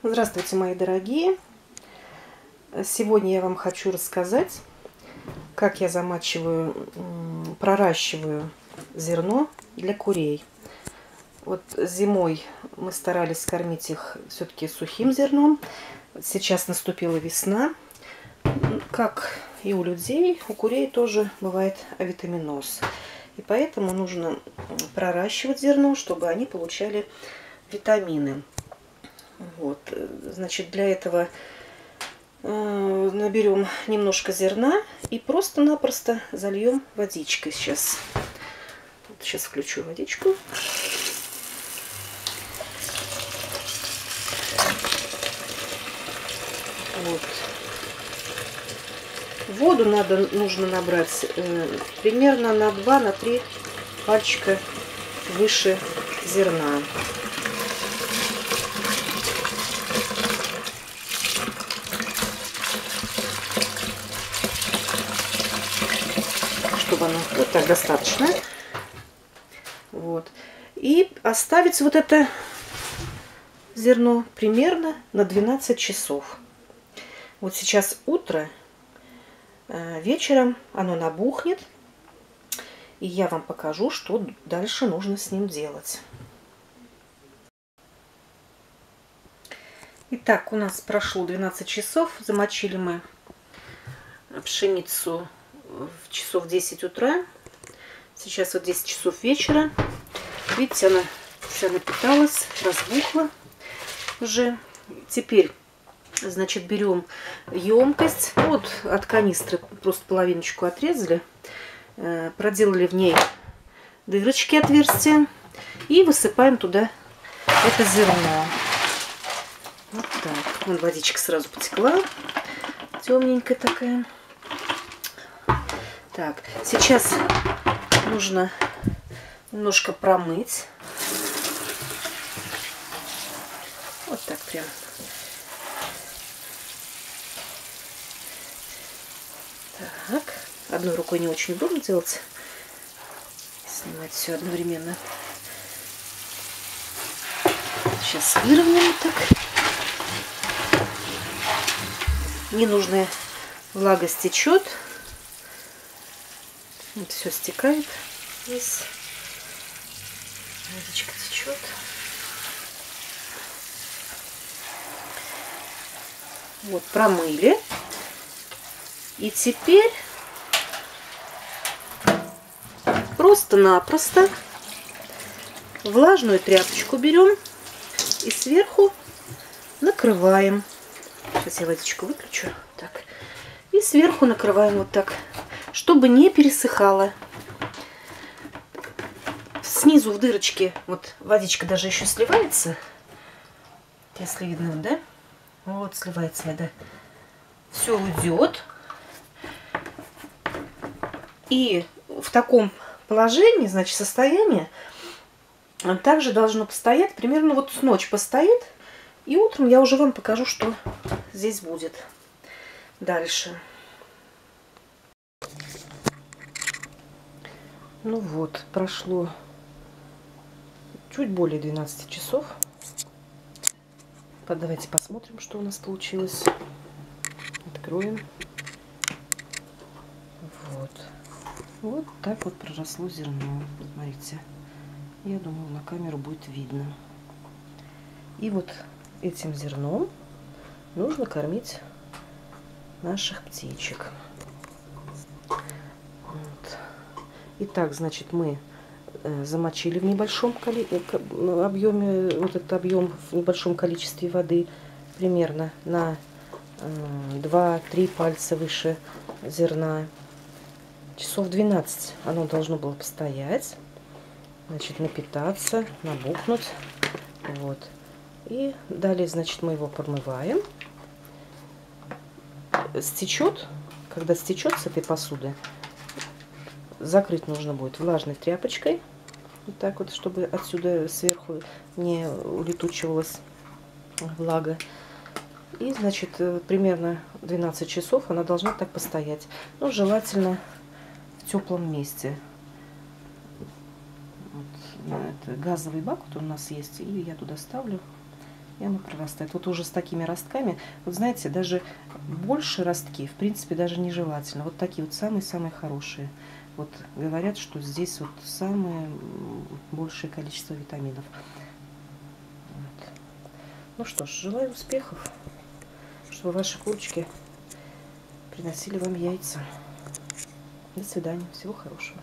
Здравствуйте, мои дорогие! Сегодня я вам хочу рассказать, как я проращиваю зерно для курей. Вот зимой мы старались кормить их все-таки сухим зерном. Сейчас наступила весна. Как и у людей, у курей тоже бывает авитаминоз. И поэтому нужно проращивать зерно, чтобы они получали витамины. Вот, значит, для этого наберем немножко зерна и просто-напросто зальем водичкой сейчас. Вот сейчас включу водичку. Вот. Воду нужно набрать примерно на 2-3 пальчика выше зерна. Чтобы оно вот так достаточно. Вот. И оставить вот это зерно примерно на 12 часов. Вот сейчас утро, вечером оно набухнет, и я вам покажу, что дальше нужно с ним делать. Итак, у нас прошло 12 часов, замочили мы пшеницу в часов 10 утра. Сейчас вот 10 часов вечера. Видите, она вся напиталась, разбухла уже. Теперь, значит, берем емкость. Вот от канистры просто половиночку отрезали. Проделали в ней дырочки, отверстия. И высыпаем туда это зерно. Вот так. Вон водичка сразу потекла. Темненькая такая. Так, сейчас нужно немножко промыть. Вот так прям. Так, одной рукой не очень удобно делать. Снимать все одновременно. Сейчас выровняем так. Ненужная влага стечет. Вот все стекает вниз. Водичка течет. Вот, промыли. И теперь просто-напросто влажную тряпочку берем и сверху накрываем. Сейчас я водичку выключу. Так. И сверху накрываем вот так, чтобы не пересыхало. Снизу в дырочке вот водичка даже еще сливается. Если видно, да? Вот сливается вода. Все уйдет. И в таком положении, значит, состоянии, также должно постоять, примерно вот с ночи постоит. И утром я уже вам покажу, что здесь будет дальше. Ну вот, прошло чуть более 12 часов. Давайте посмотрим, что у нас получилось. Откроем. Вот. Вот так вот проросло зерно. Смотрите. Я думаю, на камеру будет видно. И вот этим зерном нужно кормить наших птичек. Вот. Итак, значит, мы замочили в небольшом объеме, вот этот объем в небольшом количестве воды, примерно на 2-3 пальца выше зерна. Часов 12 оно должно было постоять, значит, напитаться, набухнуть. Вот. И далее, значит, мы его промываем. Стечет, когда стечет с этой посуды, закрыть нужно будет влажной тряпочкой. Вот так вот, чтобы отсюда сверху не улетучивалась влага. И, значит, примерно 12 часов она должна так постоять. Ну, желательно в теплом месте. Вот, это газовый бак вот у нас есть. И я туда ставлю И оно прорастает. Вот уже с такими ростками, вот знаете, даже больше ростки, в принципе, даже нежелательно. Вот такие вот самые-самые хорошие. Вот говорят, что здесь вот самое большее количество витаминов. Вот. Ну что ж, желаю успехов, чтобы ваши курочки приносили вам яйца. До свидания, всего хорошего.